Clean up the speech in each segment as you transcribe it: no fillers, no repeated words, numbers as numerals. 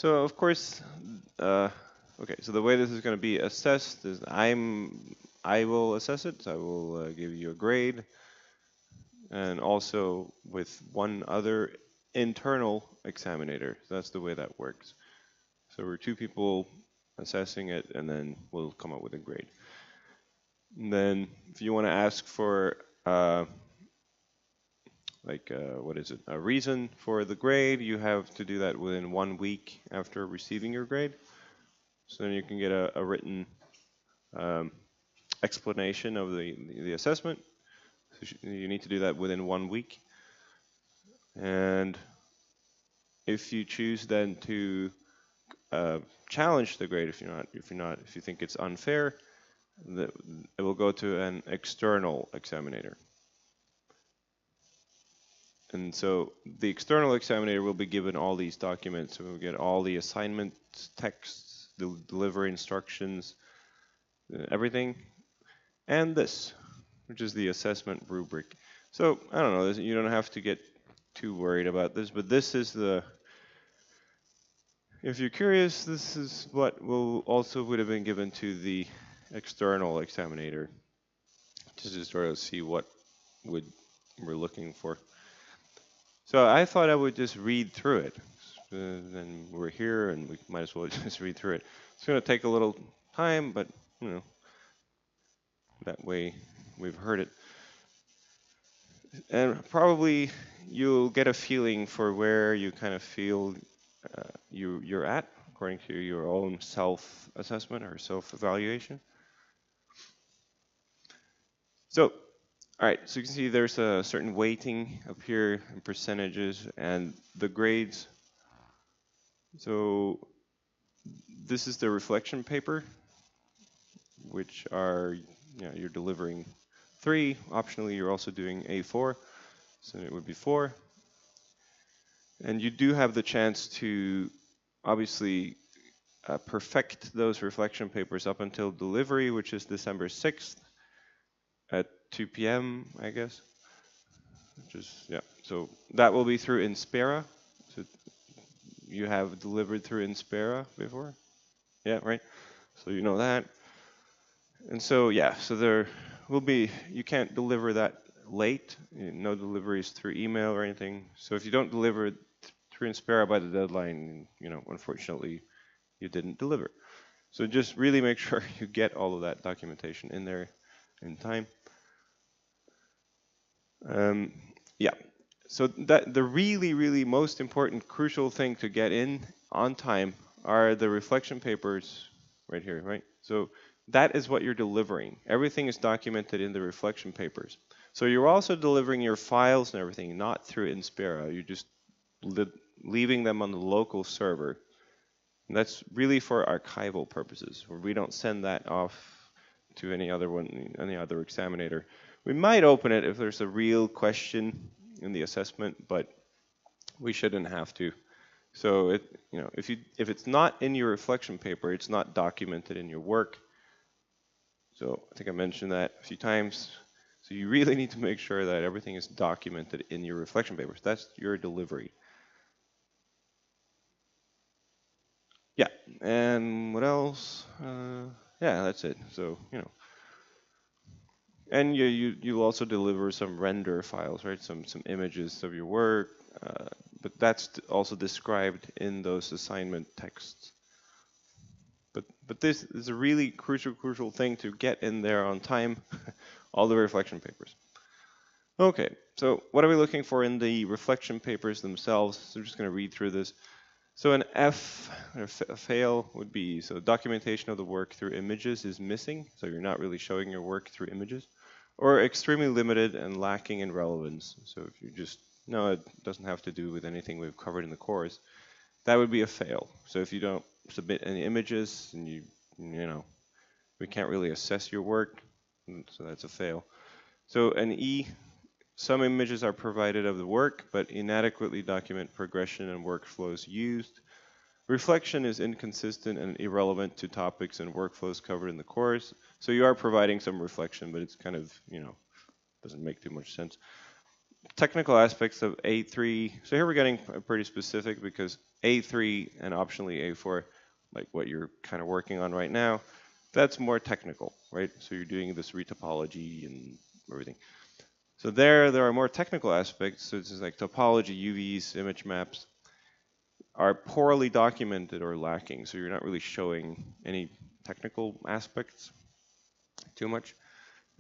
So of course, okay. So the way this is going to be assessed is I will assess it. So I will give you a grade, and also with one other internal examinator. So that's the way that works. So we're two people assessing it, and then we'll come up with a grade. And then if you want to ask for what is it, a reason for the grade, you have to do that within 1 week after receiving your grade. So then you can get a written um, explanation of the assessment. So you need to do that within 1 week. And if you choose then to challenge the grade, if you think it's unfair, it will go to an external examinator. And so the external examiner will be given all these documents. So we'll get all the assignment texts, the delivery instructions, everything, and this, which is the assessment rubric. So I don't know, you don't have to get too worried about this, but this is if you're curious, this is what would have been given to the external examiner, just to sort of see what we're looking for. So I thought I would just read through it. Then we're here, and we might as well just read through it. It's going to take a little time, but that way we've heard it. And probably you'll get a feeling for where you kind of feel you're at, according to your own self-assessment or self-evaluation. So, all right, so you can see there's a certain weighting up here in percentages and the grades. So this is the reflection paper, which are, you're delivering 3. Optionally, you're also doing A4, so it would be 4. And you do have the chance to obviously perfect those reflection papers up until delivery, which is December 6th at 2 p.m., I guess. So that will be through Inspira. So you have delivered through Inspira before? Yeah, right? So you know that. And so, so there will be, you can't deliver that late. No deliveries through email or anything. So if you don't deliver it through Inspira by the deadline, unfortunately, you didn't deliver. So just really make sure you get all of that documentation in there in time. So that the really most important crucial thing to get in on time are the reflection papers right here, right? So that is what you're delivering. Everything is documented in the reflection papers. So you're also delivering your files and everything, not through Inspira. You're just leaving them on the local server. And that's really for archival purposes, where we don't send that off to any other examiner. We might open it if there's a real question in the assessment, but we shouldn't have to. So if it's not in your reflection paper, it's not documented in your work. So I think I mentioned that a few times. So you really need to make sure that everything is documented in your reflection papers. That's your delivery. Yeah, and what else? Yeah, that's it. So and you'll also deliver some render files, right? Some images of your work, but that's also described in those assignment texts. But this is a really crucial thing to get in there on time, all the reflection papers. Okay, so what are we looking for in the reflection papers themselves? So I'm just going to read through this. So an F, or a fail, would be, so documentation of the work through images is missing, so you're not really showing your work through images, or extremely limited and lacking in relevance. So if you just, no, it doesn't have to do with anything we've covered in the course, that would be a fail. So if you don't submit any images, and we can't really assess your work, so that's a fail. So an E, some images are provided of the work, but inadequately document progression and workflows used. Reflection is inconsistent and irrelevant to topics and workflows covered in the course. So you are providing some reflection, but it's kind of, doesn't make too much sense. technical aspects of A3. So here we're getting pretty specific because A3 and optionally A4, like what you're kind of working on right now, that's more technical, right? So you're doing this retopology and everything. So there are more technical aspects. So it's just like topology, UVs, image maps are poorly documented or lacking. So you're not really showing any technical aspects too much.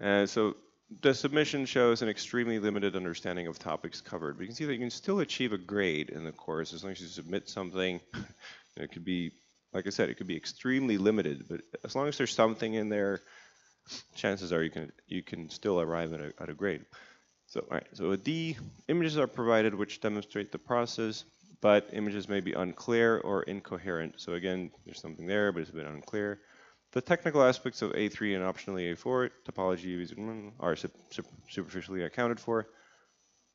So the submission shows an extremely limited understanding of topics covered. But you can see that you can still achieve a grade in the course as long as you submit something. It could be, like I said, it could be extremely limited, but as long as there's something in there, chances are you can still arrive at a grade. So all right, so a D, images are provided which demonstrate the process, but images may be unclear or incoherent. So again, there's something there, but it's a bit unclear. The technical aspects of A3 and optionally A4 topology are superficially accounted for.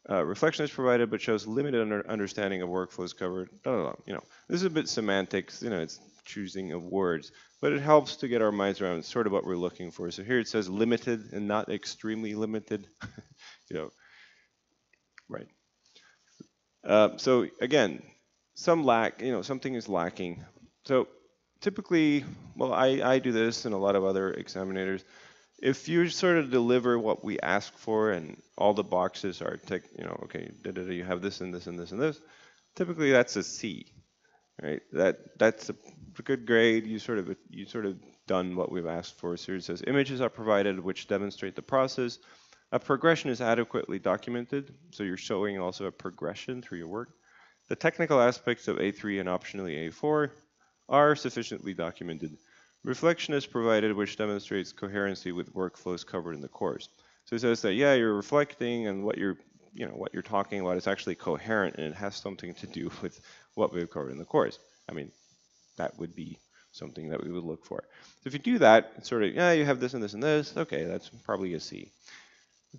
Reflection is provided, but shows limited understanding of workflows covered. You know, this is a bit semantics. You know, it's choosing of words, but it helps to get our minds around sort of what we're looking for. So here it says limited and not extremely limited. You know, right. So again, something is lacking. So typically, well, I do this and a lot of other examinators. If you sort of deliver what we ask for and all the boxes are ticked, you know, okay, you have this and this and this and this, typically that's a C, right? That's a good grade. You sort of done what we've asked for. So it says images are provided which demonstrate the process. A progression is adequately documented, so you're showing also a progression through your work. The technical aspects of A3 and optionally A4 are sufficiently documented. Reflection is provided which demonstrates coherency with workflows covered in the course. So it says that, yeah, you're reflecting and what you're talking about is actually coherent and it has something to do with what we've covered in the course. I mean, that would be something that we would look for. So if you do that, it's sort of, yeah, you have this and this and this, okay, that's probably a C.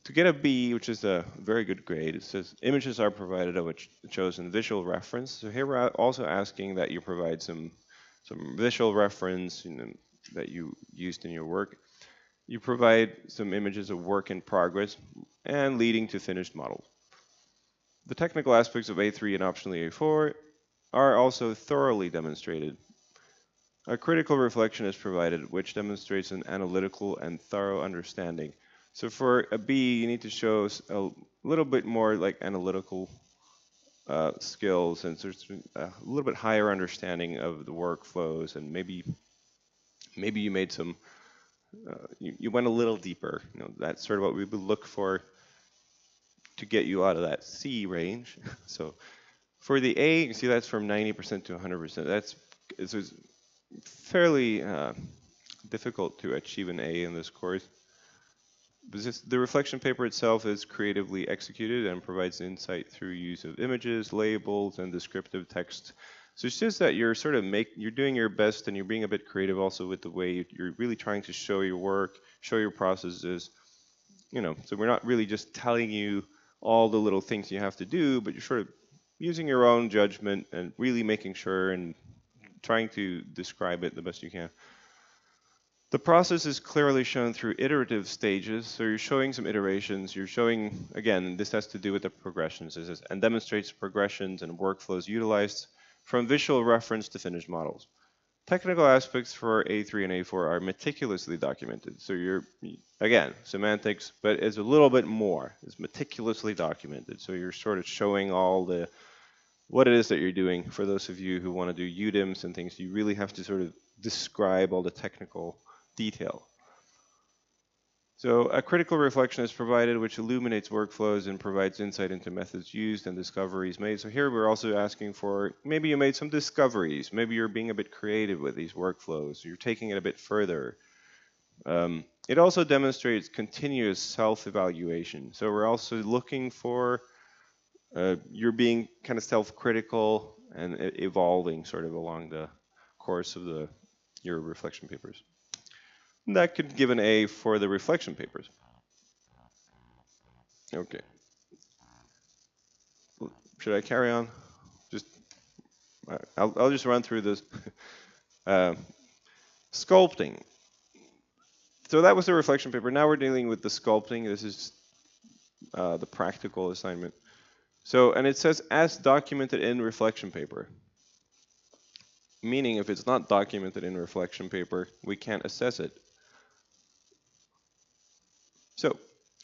To get a B, which is a very good grade, it says images are provided of which chosen visual reference. So here we're also asking that you provide some visual reference that you used in your work. You provide some images of work in progress and leading to finished models. The technical aspects of A3 and optionally A4 are also thoroughly demonstrated. A critical reflection is provided, which demonstrates an analytical and thorough understanding. So for a B, you need to show a little bit more like analytical skills and sort of a little bit higher understanding of the workflows, and maybe you made some, you went a little deeper. You know, that's sort of what we would look for to get you out of that C range. So for the A, you can see that's from 90% to 100%. It's fairly difficult to achieve an A in this course. The reflection paper itself is creatively executed and provides insight through use of images, labels, and descriptive text. So it's just that you're you're doing your best and you're being a bit creative also with the way you're really trying to show your work, show your processes. You know, so we're not really just telling you all the little things you have to do, but you're sort of using your own judgment and really making sure and trying to describe it the best you can. The process is clearly shown through iterative stages. So you're showing some iterations. You're showing, again, this has to do with the progressions and demonstrates progressions and workflows utilized from visual reference to finished models. Technical aspects for A3 and A4 are meticulously documented. So you're, again, semantics, but it's a little bit more. It's meticulously documented. So you're sort of showing all what it is that you're doing. For those of you who want to do UDIMs and things, you really have to sort of describe all the technical detail. So a critical reflection is provided which illuminates workflows and provides insight into methods used and discoveries made. So here we're also asking for, maybe you made some discoveries, maybe you're being a bit creative with these workflows, you're taking it a bit further. It also demonstrates continuous self-evaluation. So we're also looking for, you're being kind of self-critical and evolving sort of along the course of your reflection papers. That could give an A for the reflection papers. Okay. Should I carry on? Just, I'll just run through this. Sculpting. So that was the reflection paper. Now we're dealing with the sculpting. This is the practical assignment. So, and it says as documented in reflection paper. Meaning if it's not documented in reflection paper, we can't assess it. So,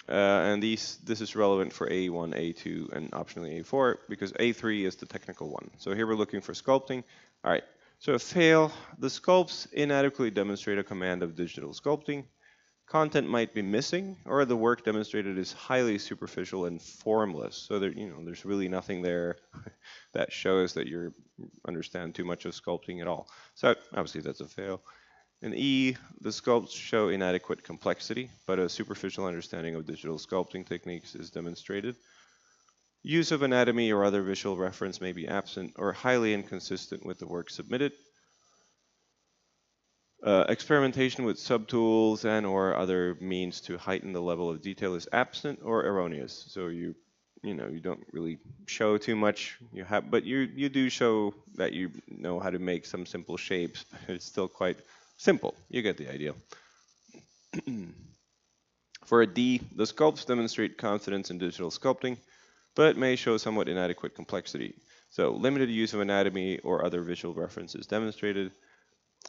and this is relevant for A1, A2, and optionally A4, because A3 is the technical one. So here we're looking for sculpting. All right, so fail. The sculpts inadequately demonstrate a command of digital sculpting. Content might be missing, or the work demonstrated is highly superficial and formless. So there, there's really nothing there that shows that you understand too much of sculpting at all. So obviously that's a fail. In E, the sculpts show inadequate complexity, but a superficial understanding of digital sculpting techniques is demonstrated. Use of anatomy or other visual reference may be absent or highly inconsistent with the work submitted. Experimentation with subtools and or other means to heighten the level of detail is absent or erroneous. So you don't really show too much. But you do show that you know how to make some simple shapes. But it's still quite simple. You get the idea. For a D, the sculpts demonstrate confidence in digital sculpting, but may show somewhat inadequate complexity. So limited use of anatomy or other visual references demonstrated.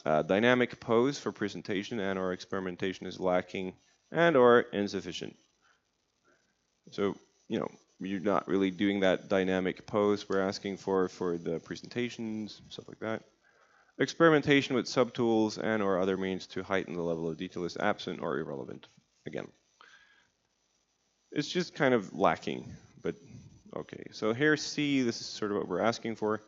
Dynamic pose for presentation and or experimentation is lacking and or insufficient. So, you're not really doing that dynamic pose we're asking for the presentations, stuff like that. Experimentation with subtools and or other means to heighten the level of detail is absent or irrelevant. Again, it's just kind of lacking, but okay. So here C, this is sort of what we're asking for.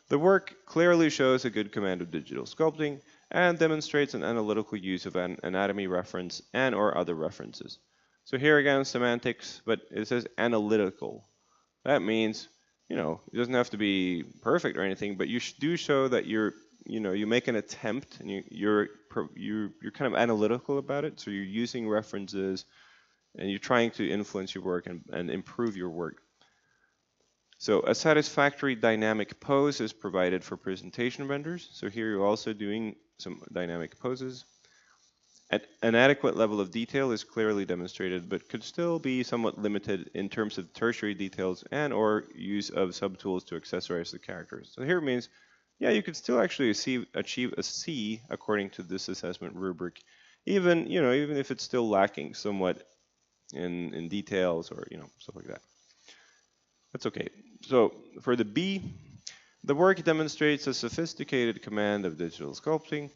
The work clearly shows a good command of digital sculpting and demonstrates an analytical use of an anatomy reference and or other references. So here again, semantics, but it says analytical. That means, it doesn't have to be perfect or anything, but you do show that you make an attempt and you're kind of analytical about it. So you're using references and you're trying to influence your work and improve your work. So a satisfactory dynamic pose is provided for presentation renders. So here you're also doing some dynamic poses. An adequate level of detail is clearly demonstrated, but could still be somewhat limited in terms of tertiary details and or use of subtools to accessorize the characters. So here it means, yeah, you could still actually achieve a C according to this assessment rubric, even if it's still lacking somewhat in details or stuff like that. That's okay. So for the B, the work demonstrates a sophisticated command of digital sculpting,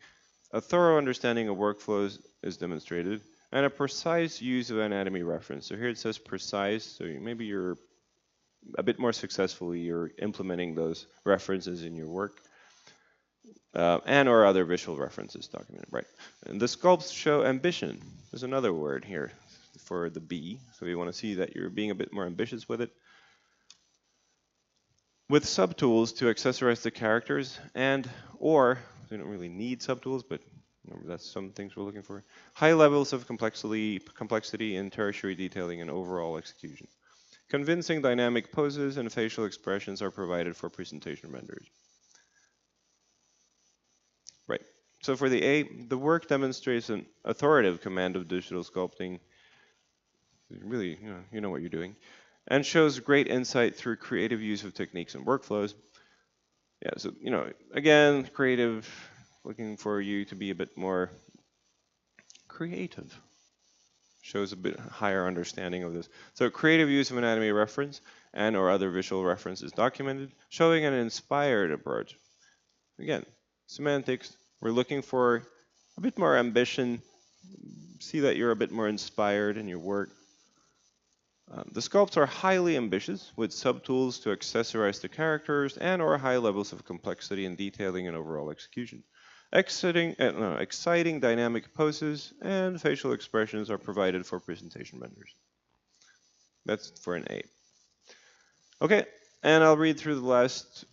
a thorough understanding of workflows is demonstrated, and a precise use of anatomy reference. So here it says precise, so maybe you're a bit more successfully, you're implementing those references in your work, and or other visual references documented, right? And the sculpts show ambition. There's another word here for the B, so we want to see that you're being a bit more ambitious with it. With subtools to accessorize the characters or you don't really need subtools, but that's some things we're looking for. High levels of complexity in tertiary detailing and overall execution. Convincing dynamic poses and facial expressions are provided for presentation renders. Right. So for the A, the work demonstrates an authoritative command of digital sculpting. Really, you know what you're doing. And shows great insight through creative use of techniques and workflows. Yeah, so, again, creative, looking for you to be a bit more creative. Shows a bit higher understanding of this. So creative use of anatomy reference and or other visual reference is documented, showing an inspired approach. Again, semantics, we're looking for a bit more ambition. See that you're a bit more inspired in your work. The sculpts are highly ambitious, with subtools to accessorize the characters and or high levels of complexity in detailing and overall execution. Exciting dynamic poses and facial expressions are provided for presentation renders. That's for an A. Okay, and I'll read through the last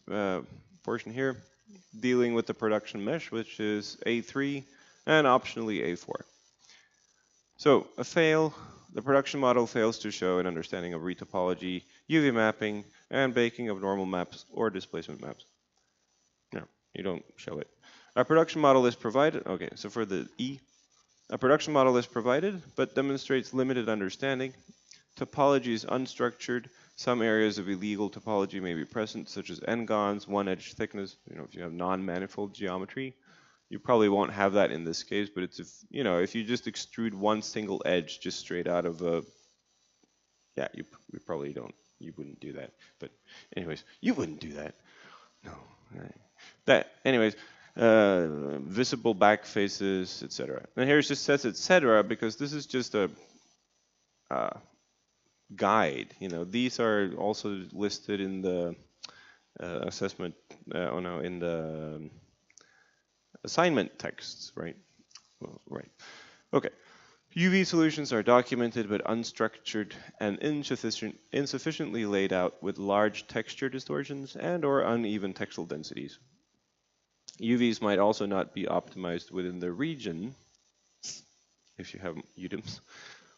portion here, dealing with the production mesh, which is A3 and optionally A4. So a fail. The production model fails to show an understanding of retopology, UV mapping, and baking of normal maps or displacement maps. No, you don't show it. A production model is provided. Okay, so for the E, a production model is provided, but demonstrates limited understanding. Topology is unstructured. Some areas of illegal topology may be present, such as n-gons, one-edge thickness. If you have non-manifold geometry, you probably won't have that in this case, but it's if you just extrude one single edge just straight out of a, yeah, you probably don't, you wouldn't do that. But anyways, you wouldn't do that. No. Anyways, visible back faces, etc. And here it just says etc. because this is just a guide. These are also listed in the assessment, in the assignment texts, right? Well, right. Okay. UV solutions are documented but unstructured and insufficiently laid out with large texture distortions and or uneven textile densities. UVs might also not be optimized within the region, if you have UDIMs,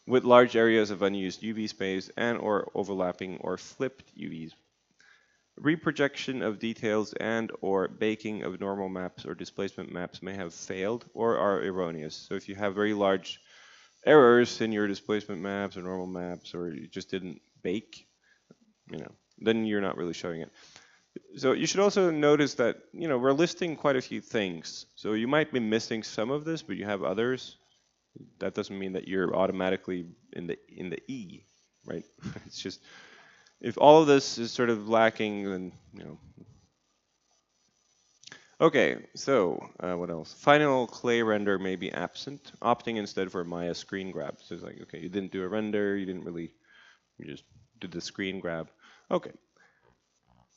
with large areas of unused UV space and or overlapping or flipped UVs. Reprojection of details and or baking of normal maps or displacement maps may have failed or are erroneous. So if you have very large errors in your displacement maps or normal maps, or you just didn't bake, then you're not really showing it. So you should also notice that, we're listing quite a few things. So you might be missing some of this, but you have others. That doesn't mean that you're automatically in the E, right? It's just, if all of this is sort of lacking, then, Okay, so what else? Final clay render may be absent, opting instead for Maya screen grab. So it's like, okay, you didn't do a render, you just did the screen grab. Okay.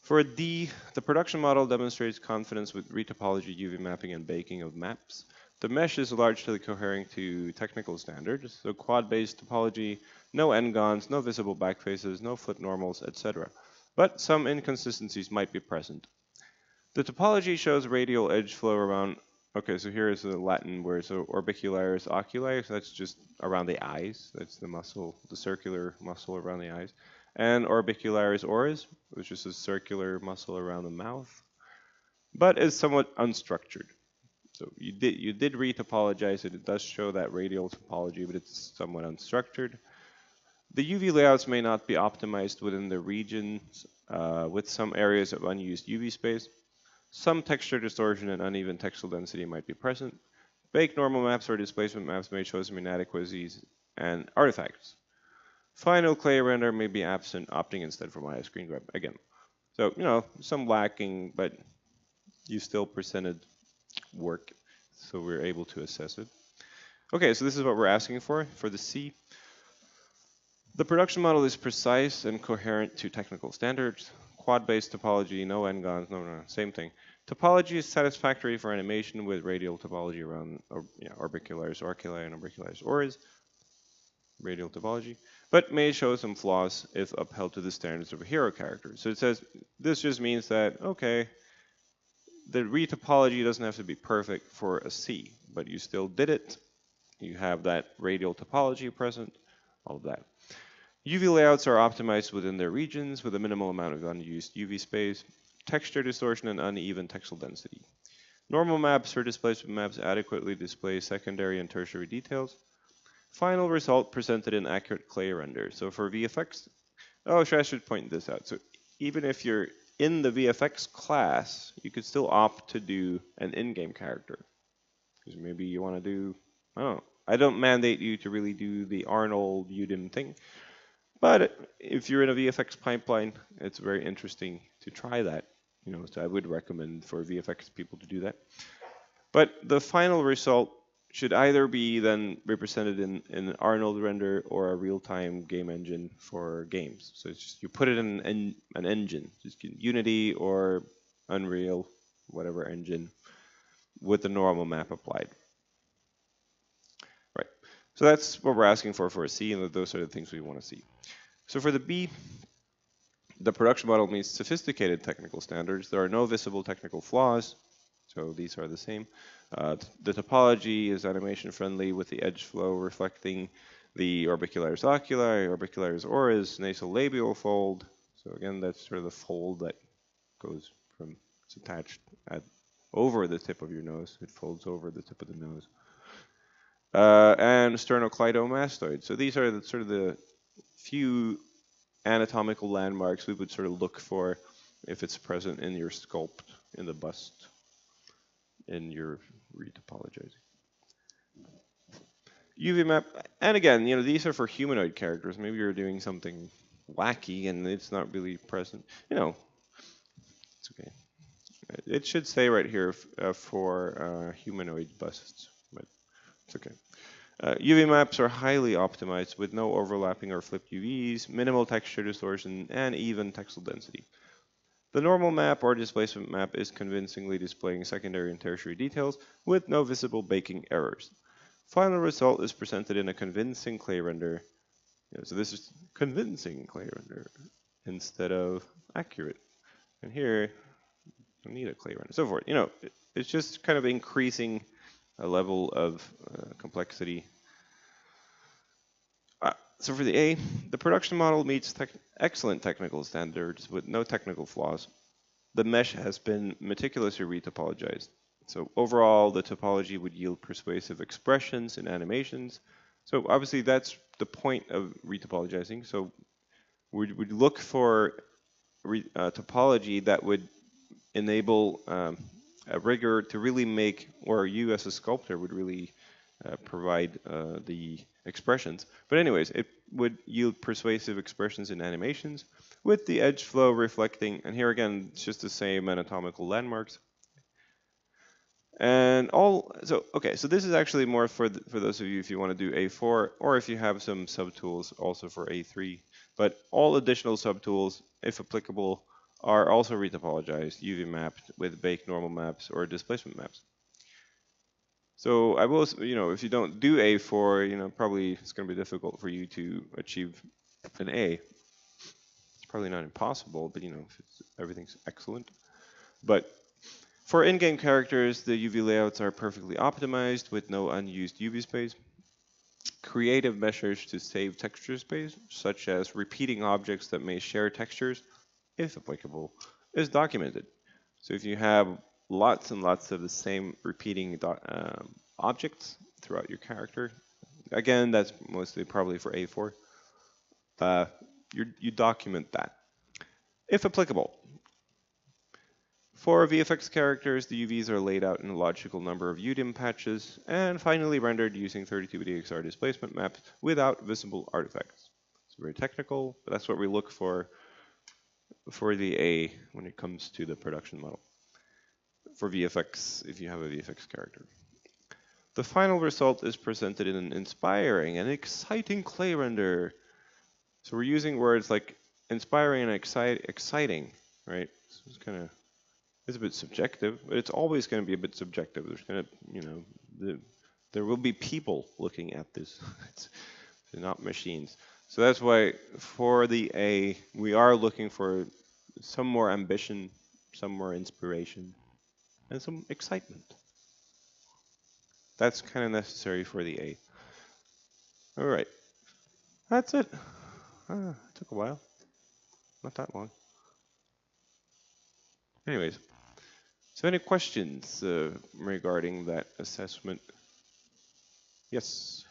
For D, the production model demonstrates confidence with retopology, UV mapping, and baking of maps. The mesh is largely coherent to technical standards, so quad-based topology, no n-gons, no visible backfaces, no flip normals, etc. But some inconsistencies might be present. The topology shows radial edge flow around, okay, so here is the Latin word, so orbicularis oculi, so that's just around the eyes, that's the muscle, the circular muscle around the eyes, and orbicularis oris, which is a circular muscle around the mouth, but is somewhat unstructured. So you did retopologize it, it does show that radial topology, but it's somewhat unstructured. The UV layouts may not be optimized within the regions with some areas of unused UV space. Some texture distortion and uneven textile density might be present. Baked normal maps or displacement maps may show some inadequacies and artifacts. Final clay render may be absent, opting instead for Maya screen grab again. So, some lacking, but you still presented work, so we're able to assess it. Okay, so this is what we're asking for the C. The production model is precise and coherent to technical standards. Quad-based topology, no n-gons, no, same thing. Topology is satisfactory for animation with radial topology around orbicularis oculi and orbicularis oris, radial topology, but may show some flaws if upheld to the standards of a hero character. So it says, this just means that, okay, the retopology doesn't have to be perfect for a C, but you still did it. You have that radial topology present, all of that. UV layouts are optimized within their regions with a minimal amount of unused UV space, texture distortion, and uneven textile density. Normal maps or displacement maps adequately display secondary and tertiary details. Final result presented in accurate clay render. So for VFX, I should point this out. So even if you're in the VFX class, you could still opt to do an in-game character. Because maybe you want to do, I don't know. I don't mandate you to really do the Arnold UDIM thing. But if you're in a VFX pipeline, it's very interesting to try that. So I would recommend for VFX people to do that. But the final result should either be then represented in an Arnold render or a real-time game engine for games. So it's just you put it in an engine, just Unity or Unreal, whatever engine, with the normal map applied. Right. So that's what we're asking for a C, and those are the things we want to see. So for the B, the production model meets sophisticated technical standards. There are no visible technical flaws, so these are the same. The topology is animation friendly with the edge flow reflecting the orbicularis oculi, orbicularis oris, nasal labial fold. So again, that's sort of the fold that goes from, it's attached over the tip of your nose. It folds over the tip of the nose. And sternocleidomastoid. So these are sort of the few anatomical landmarks we would sort of look for if it's present in your sculpt, in the bust, in your retopologizing. UV map, and again, these are for humanoid characters. Maybe you're doing something wacky and it's not really present. It's okay. It should say right here for humanoid busts, but it's okay. UV maps are highly optimized with no overlapping or flipped UVs, minimal texture distortion, and even texel density. The normal map or displacement map is convincingly displaying secondary and tertiary details with no visible baking errors. Final result is presented in a convincing clay render. So this is convincing clay render instead of accurate. And here, you need a clay render. So forth. It's just kind of increasing a level of complexity. So for the A, the production model meets excellent technical standards with no technical flaws. The mesh has been meticulously retopologized. So overall, the topology would yield persuasive expressions and animations. So obviously, that's the point of retopologizing. So we'd look for topology that would enable a rigor to really make, or you as a sculptor would really provide the expressions. But anyways, it would yield persuasive expressions in animations with the edge flow reflecting, and here again, it's just the same anatomical landmarks. And so this is actually more for those of you if you want to do A4 or if you have some subtools also for A3. But all additional subtools, if applicable, are also retopologized, UV mapped with baked normal maps or displacement maps. So I will, if you don't do A4, probably it's going to be difficult for you to achieve an A. It's probably not impossible, but if everything's excellent. But for in-game characters, the UV layouts are perfectly optimized with no unused UV space. Creative measures to save texture space, such as repeating objects that may share textures, if applicable, is documented. So if you have lots and lots of the same repeating objects throughout your character, again, that's mostly probably for A4, you document that, if applicable. For VFX characters, the UVs are laid out in a logical number of UDIM patches, and finally rendered using 32-bit EXR displacement maps without visible artifacts. It's very technical, but that's what we look for the A when it comes to the production model. For VFX, if you have a VFX character. The final result is presented in an inspiring and exciting clay render. So we're using words like inspiring and exciting, right? So it's a bit subjective, but it's always going to be a bit subjective. There's going to, there will be people looking at this. They're not machines. So that's why for the A, we are looking for some more ambition, some more inspiration, and some excitement. That's kind of necessary for the A. All right. That's it. It took a while. Not that long. Anyways, so any questions regarding that assessment? Yes.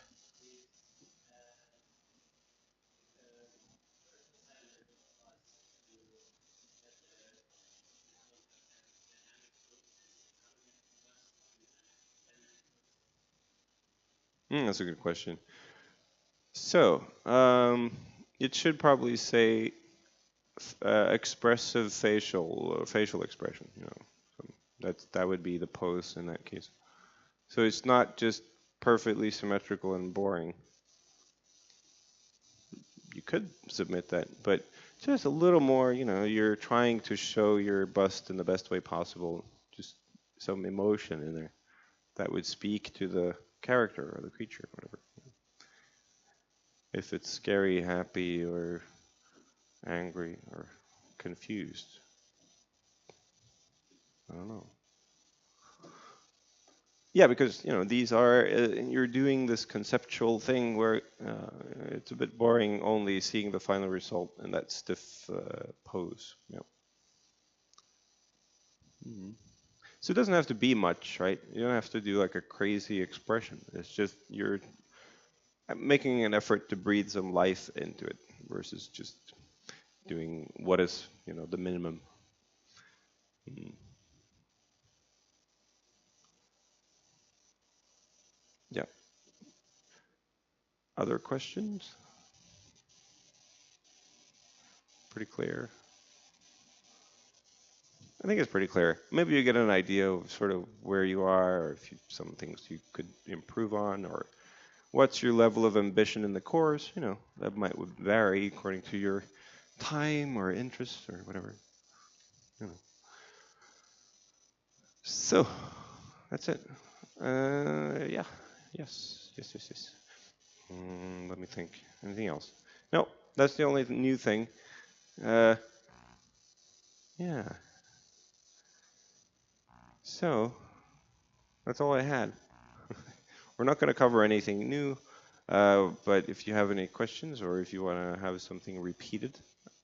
That's a good question. So, it should probably say expressive facial expression. So that would be the pose in that case. So it's not just perfectly symmetrical and boring. You could submit that, but just a little more. You're trying to show your bust in the best way possible. Just some emotion in there that would speak to the character or the creature, whatever. If it's scary, happy, or angry, or confused. I don't know. Yeah, because these are you're doing this conceptual thing where it's a bit boring only seeing the final result in that stiff pose. Yeah. So it doesn't have to be much, right? You don't have to do like a crazy expression. It's just making an effort to breathe some life into it versus just doing what is, the minimum. Mm. Yeah. Other questions? Pretty clear. I think it's pretty clear. Maybe you get an idea of sort of where you are, or if some things you could improve on, or what's your level of ambition in the course. That would vary according to your time or interests or whatever. You know. So that's it. Yeah. Yes. Yes. Yes. Yes. Let me think. Anything else? No, that's the only new thing. Uh, yeah. So that's all I had. We're not going to cover anything new, but if you have any questions or if you want to have something repeated,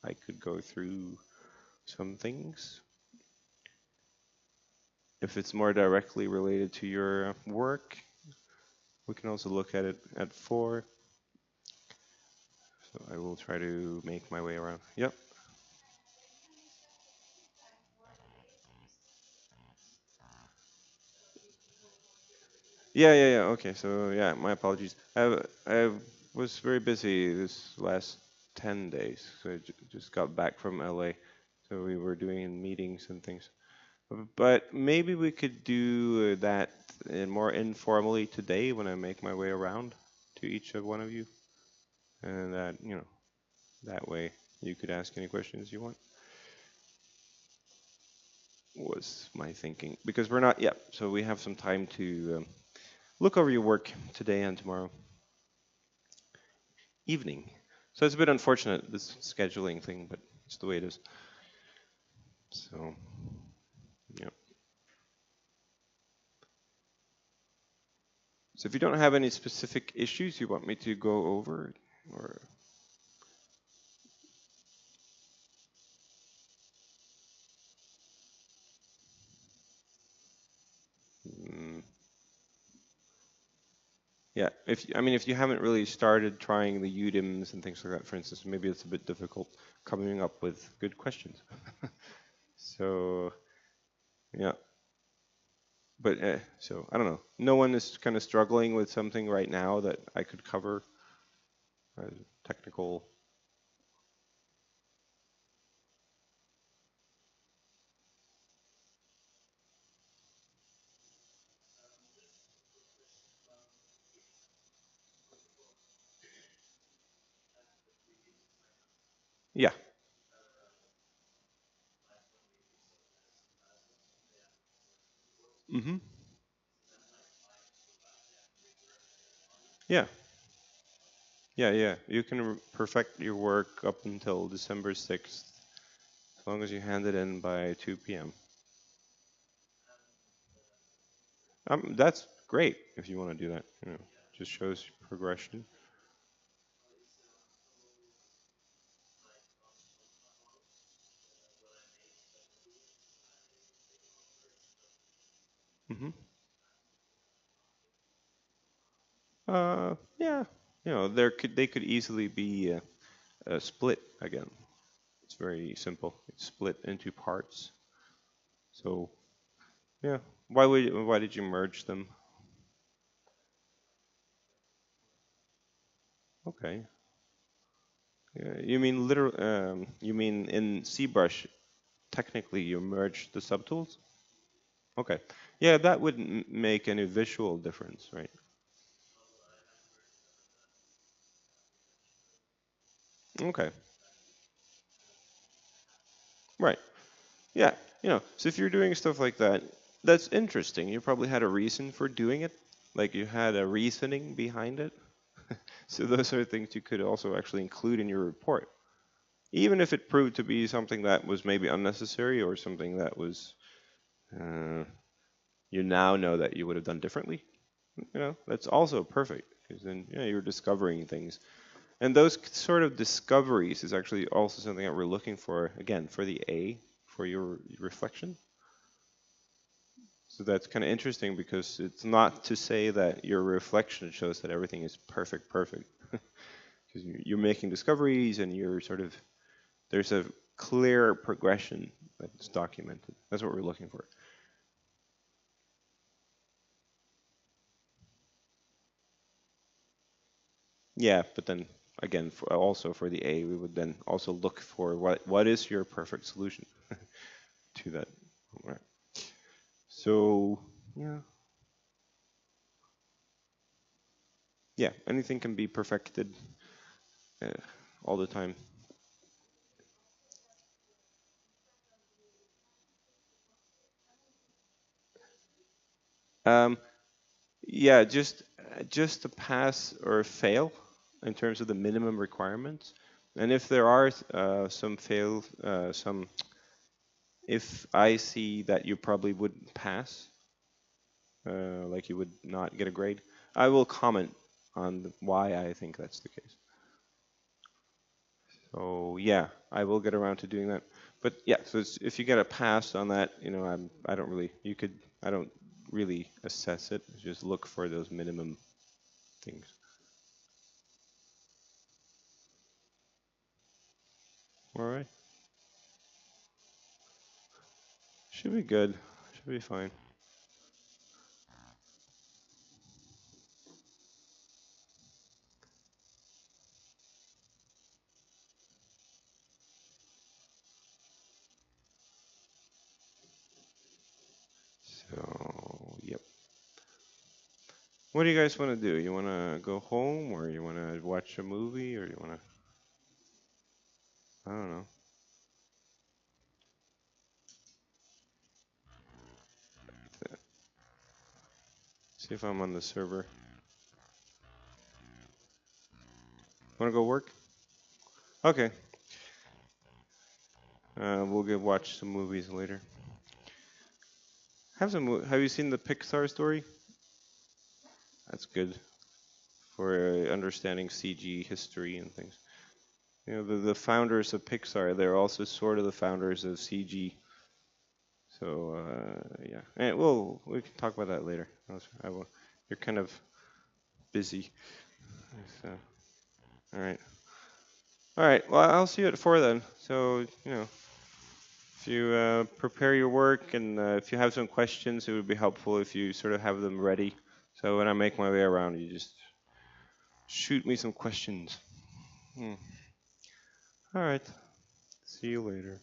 I could go through some things. If it's more directly related to your work, we can also look at it at 4. So I will try to make my way around. Yep. Yeah. Okay. So yeah, my apologies. I was very busy this last 10 days. So I just got back from LA. So we were doing meetings and things. But maybe we could do that more informally today when I make my way around to each of one of you. And that way you could ask any questions you want, was my thinking. Because we're not, yeah, so we have some time to look over your work today and tomorrow evening. So it's a bit unfortunate, this scheduling thing, but it's the way it is. So, yeah. So if you don't have any specific issues you want me to go over, or mm, yeah, if you haven't really started trying the UDIMs and things like that, for instance, maybe it's a bit difficult coming up with good questions. So, yeah, but so I don't know. No one is kind of struggling with something right now that I could cover as technical. Yeah. Mm-hmm. Yeah. Yeah. You can perfect your work up until December 6th, as long as you hand it in by 2 p.m. That's great if you want to do that. Just shows progression. Mm-hmm. Yeah. They could easily be split again. It's very simple. It's split into parts. So yeah. Why did you merge them? Okay. Yeah, you mean in ZBrush technically you merge the subtools? Okay. Yeah, that would make any visual difference, right? Okay. Right. Yeah. So if you're doing stuff like that, that's interesting. You probably had a reason for doing it. Like you had a reasoning behind it. So those are things you could also actually include in your report. Even if it proved to be something that was maybe unnecessary or something that was, uh, you now know that you would have done differently. That's also perfect because then you're discovering things. And those sort of discoveries is actually also something that we're looking for, again, for the A, for your reflection. So that's kind of interesting because it's not to say that your reflection shows that everything is perfect, perfect. Because you're making discoveries and you're sort of, there's a clear progression that's documented. That's what we're looking for. Yeah, but then again, also for the A, we would then also look for what is your perfect solution to that. Right. So yeah, yeah, anything can be perfected uh, all the time. Um, yeah, just to pass or fail in terms of the minimum requirements. And if there are some if I see that you probably wouldn't pass, like you would not get a grade, I will comment on why I think that's the case. So yeah, I will get around to doing that. But yeah, so if you get a pass on that, I don't really, I don't really assess it. Just look for those minimum things. All right, should be good. Should be fine. So yep. What do you guys want to do? You want to go home, or you want to watch a movie, or you want to? I don't know. See if I'm on the server. Want to go work? Okay. We'll get watch some movies later. Have you seen the Pixar story? That's good for understanding CG history and things. The founders of Pixar, they're also sort of the founders of CG. So yeah, we can talk about that later. I will. You're kind of busy. So, all right. All right. Well, I'll see you at 4 then. So if you prepare your work and if you have some questions, it would be helpful if you sort of have them ready. So when I make my way around, you just shoot me some questions. Hmm. All right. See you later.